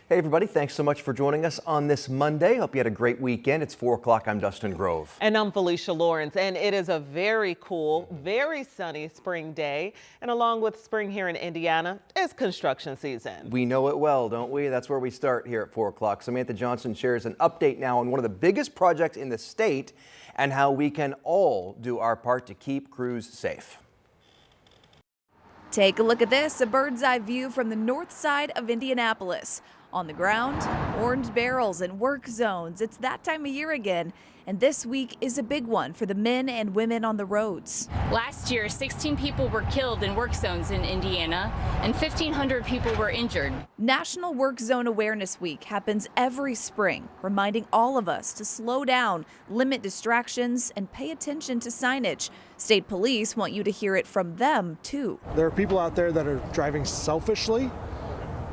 Hey everybody, thanks so much for joining us on this Monday. Hope you had a great weekend. It's 4 o'clock. I'm Dustin Grove. And I'm Felicia Lawrence, and it is a very cool, very sunny spring day. And along with spring here in Indiana, it's construction season. We know it well, don't we? That's where we start here at 4 o'clock. Samantha Johnson shares an update now on one of the biggest projects in the state and how we can all do our part to keep crews safe. Take a look at this, a bird's eye view from the north side of Indianapolis. On the ground, orange barrels and work zones. It's that time of year again, and this week is a big one for the men and women on the roads. Last year, 16 people were killed in work zones in Indiana, and 1,500 people were injured. National Work Zone Awareness Week happens every spring, reminding all of us to slow down, limit distractions, and pay attention to signage. State police want you to hear it from them, too. There are people out there that are driving selfishly,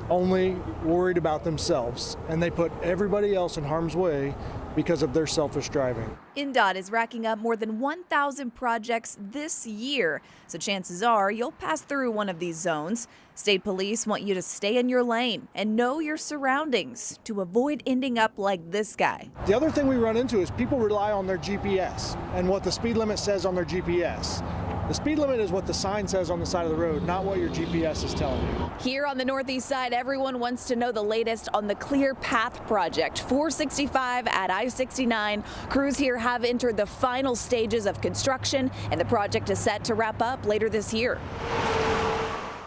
only worried about themselves, and they put everybody else in harm's way because of their selfish driving. INDOT is racking up more than 1,000 projects this year, so chances are you'll pass through one of these zones. State police want you to stay in your lane and know your surroundings to avoid ending up like this guy. The other thing we run into is people rely on their GPS and what the speed limit says on their GPS. The speed limit is what the sign says on the side of the road, not what your GPS is telling you. Here on the northeast side, everyone wants to know the latest on the Clear Path project. 465 at I-69. Crews here have entered the final stages of construction, and the project is set to wrap up later this year.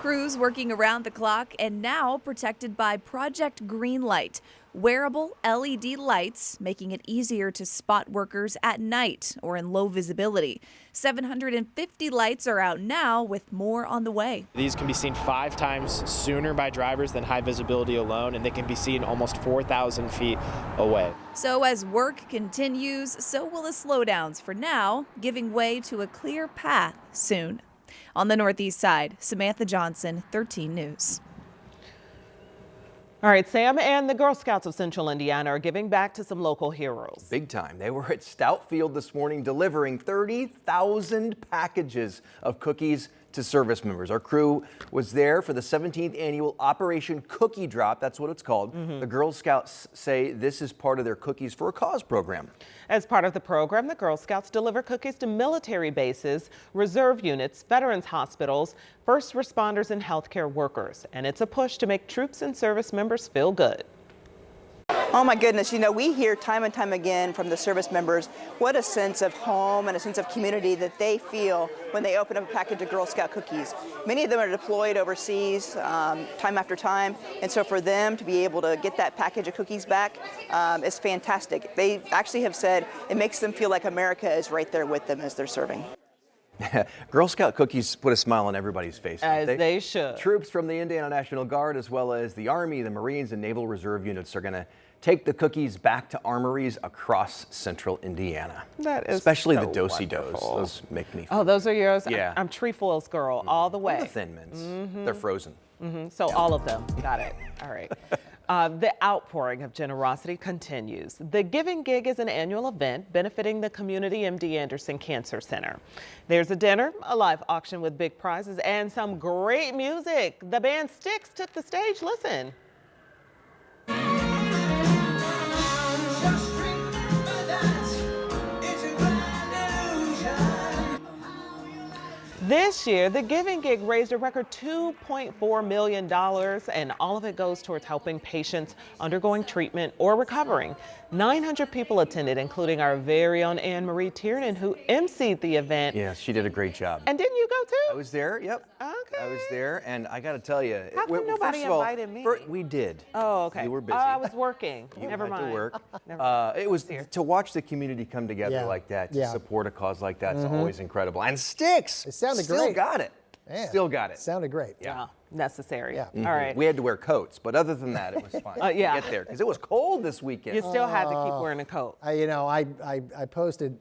Crews working around the clock and now protected by Project Greenlight. Wearable LED lights, making it easier to spot workers at night or in low visibility. 750 lights are out now, with more on the way. These can be seen 5 times sooner by drivers than high visibility alone, and they can be seen almost 4,000 feet away. So as work continues, so will the slowdowns for now, giving way to a clear path soon. On the northeast side, Samantha Johnson, 13 News. All right, Sam, and the Girl Scouts of Central Indiana are giving back to some local heroes. Big time. They were at Stout Field this morning delivering 30,000 packages of cookies to service members. Our crew was there for the 17th annual Operation Cookie Drop. That's what it's called. The Girl Scouts say this is part of their Cookies for a Cause program. As part of the program, the Girl Scouts deliver cookies to military bases, reserve units, veterans hospitals, first responders, and healthcare workers. And it's a push to make troops and service members feel good. Oh my goodness, you know, we hear time and time again from the service members what a sense of home and a sense of community that they feel when they open up a package of Girl Scout cookies. Many of them are deployed overseas time after time, and so for them to be able to get that package of cookies back is fantastic. They actually have said it makes them feel like America is right there with them as they're serving. Girl Scout cookies put a smile on everybody's face. As they should. Troops from the Indiana National Guard, as well as the Army, the Marines, and Naval Reserve units are going to take the cookies back to armories across central Indiana. That is especially so the do-si-dos. wonderful. Those make me. Oh, those are yours? Yeah. I'm trefoils girl all the way. The Thin Mints. They're frozen. So all of them. Got it. All right. The outpouring of generosity continues. The Giving Gig is an annual event benefiting the Community MD Anderson Cancer Center. There's a dinner, a live auction with big prizes, and some great music. The band Styx took the stage. Listen. This year, the Giving Gig raised a record $2.4 million, and all of it goes towards helping patients undergoing treatment or recovering. 900 people attended, including our very own Anne Marie Tiernan, who emceed the event. Yeah, she did a great job. And didn't you go too? I was there, yep. Okay. I was there, and I got to tell you. How come nobody first of all, invited me? We did. Oh, okay. You were busy. Oh, I was working. You Never had mind. to work. Never mind. It was to watch the community come together like that, to support a cause like that. It's always incredible. And Styx, It sounded still great. got it. Man, Still got it. Sounded great. Yeah, necessary. Yeah. All right. We had to wear coats, but other than that, it was fine. Yeah. To get there because it was cold this weekend. You still had to keep wearing a coat. I posted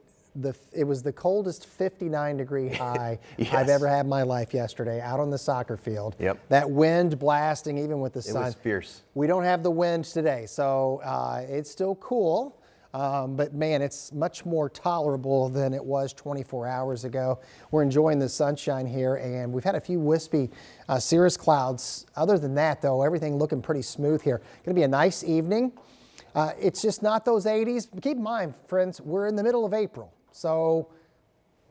it was the coldest 59-degree high Yes. I've ever had in my life yesterday out on the soccer field. Yep. That wind blasting even with the sun. It was fierce. We don't have the wind today, so it's still cool. But man, it's much more tolerable than it was 24 hours ago. We're enjoying the sunshine here, and we've had a few wispy cirrus clouds. Other than that, though, everything looking pretty smooth here. Going to be a nice evening. It's just not those 80s. Keep in mind, friends, we're in the middle of April, so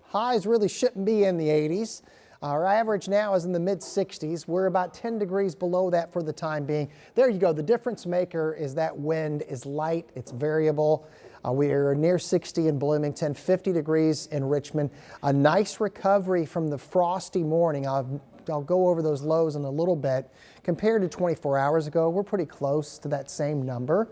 highs really shouldn't be in the 80s. Our average now is in the mid-60s. We're about 10 degrees below that for the time being. There you go. The difference maker is that wind is light. It's variable. We are near 60 in Bloomington, 50 degrees in Richmond. A nice recovery from the frosty morning. I'll go over those lows in a little bit. Compared to 24 hours ago, we're pretty close to that same number.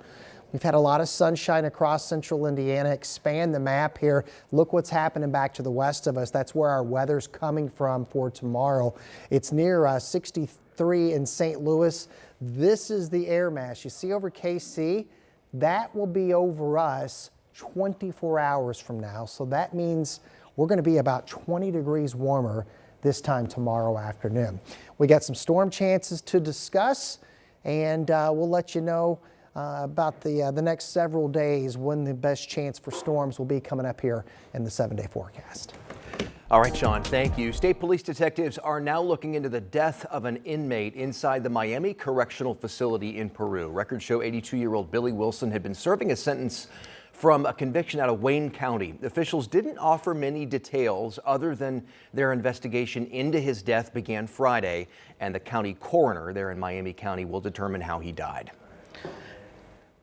We've had a lot of sunshine across central Indiana. Expand the map here. Look what's happening back to the west of us. That's where our weather's coming from for tomorrow. It's near 63 in St. Louis. This is the air mass. You see over KC? That will be over us 24 hours from now. So that means we're going to be about 20 degrees warmer this time tomorrow afternoon. We got some storm chances to discuss, and we'll let you know about the next several days when the best chance for storms will be coming up here in the 7-day forecast. All right, Sean, thank you. State police detectives are now looking into the death of an inmate inside the Miami Correctional Facility in Peru. Records show 82-year-old Billy Wilson had been serving a sentence from a conviction out of Wayne County. Officials didn't offer many details other than their investigation into his death began Friday, and the county coroner there in Miami County will determine how he died.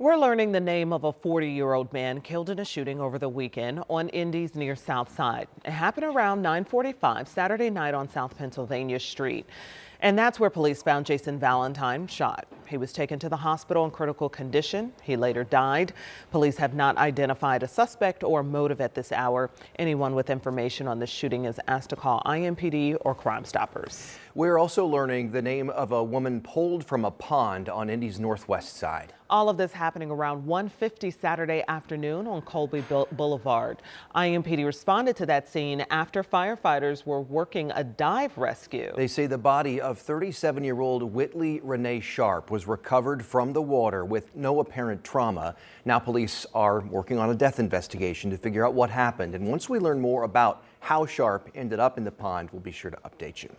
We're learning the name of a 40-year-old man killed in a shooting over the weekend on Indy's near South Side. It happened around 9:45 Saturday night on South Pennsylvania Street. And that's where police found Jason Valentine shot. He was taken to the hospital in critical condition. He later died. Police have not identified a suspect or motive at this hour. Anyone with information on this shooting is asked to call IMPD or Crime Stoppers. We're also learning the name of a woman pulled from a pond on Indy's northwest side. All of this happening around 1:50 Saturday afternoon on Colby Boulevard. IMPD responded to that scene after firefighters were working a dive rescue. They say the body of 37-year-old Whitley Renee Sharp was recovered from the water with no apparent trauma. Now police are working on a death investigation to figure out what happened. And once we learn more about how Sharp ended up in the pond, we'll be sure to update you.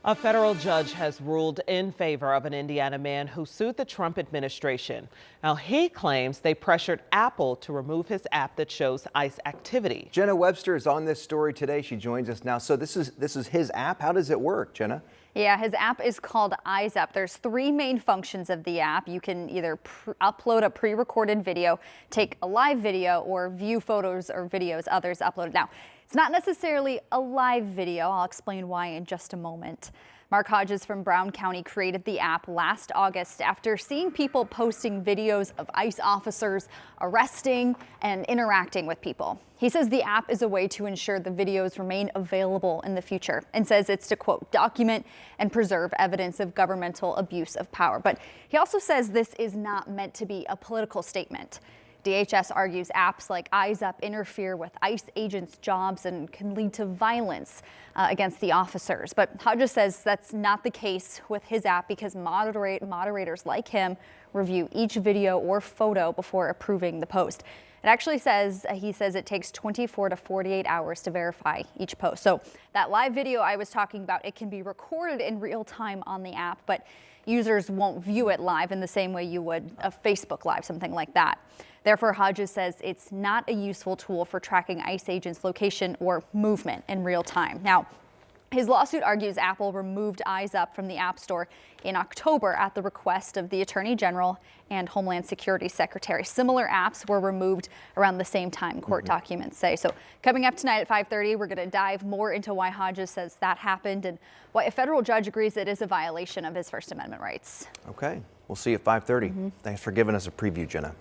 A federal judge has ruled in favor of an Indiana man who sued the Trump administration. Now, he claims they pressured Apple to remove his app that shows ICE activity. Jenna Webster is on this story today. She joins us now. So this is his app. How does it work, Jenna? Yeah, his app is called Eyes Up. There's 3 main functions of the app. You can either upload a pre-recorded video, take a live video, or view photos or videos others uploaded. Now, it's not necessarily a live video. I'll explain why in just a moment. Mark Hodges from Brown County created the app last August after seeing people posting videos of ICE officers arresting and interacting with people. He says the app is a way to ensure the videos remain available in the future and says it's to, quote, document and preserve evidence of governmental abuse of power. But he also says this is not meant to be a political statement. DHS argues apps like Eyes Up interfere with ICE agents' jobs and can lead to violence against the officers. But Hodges says that's not the case with his app because moderators like him review each video or photo before approving the post. It actually says, he says it takes 24 to 48 hours to verify each post. So that live video I was talking about, it can be recorded in real time on the app, but users won't view it live in the same way you would a Facebook Live, something like that. Therefore, Hodges says it's not a useful tool for tracking ICE agents' location or movement in real time. Now, his lawsuit argues Apple removed Eyes Up from the App Store in October at the request of the Attorney General and Homeland Security Secretary. Similar apps were removed around the same time, court documents say. So coming up tonight at 5:30, we're going to dive more into why Hodges says that happened and why a federal judge agrees it is a violation of his First Amendment rights. Okay, we'll see you at 5:30. Thanks for giving us a preview, Jenna.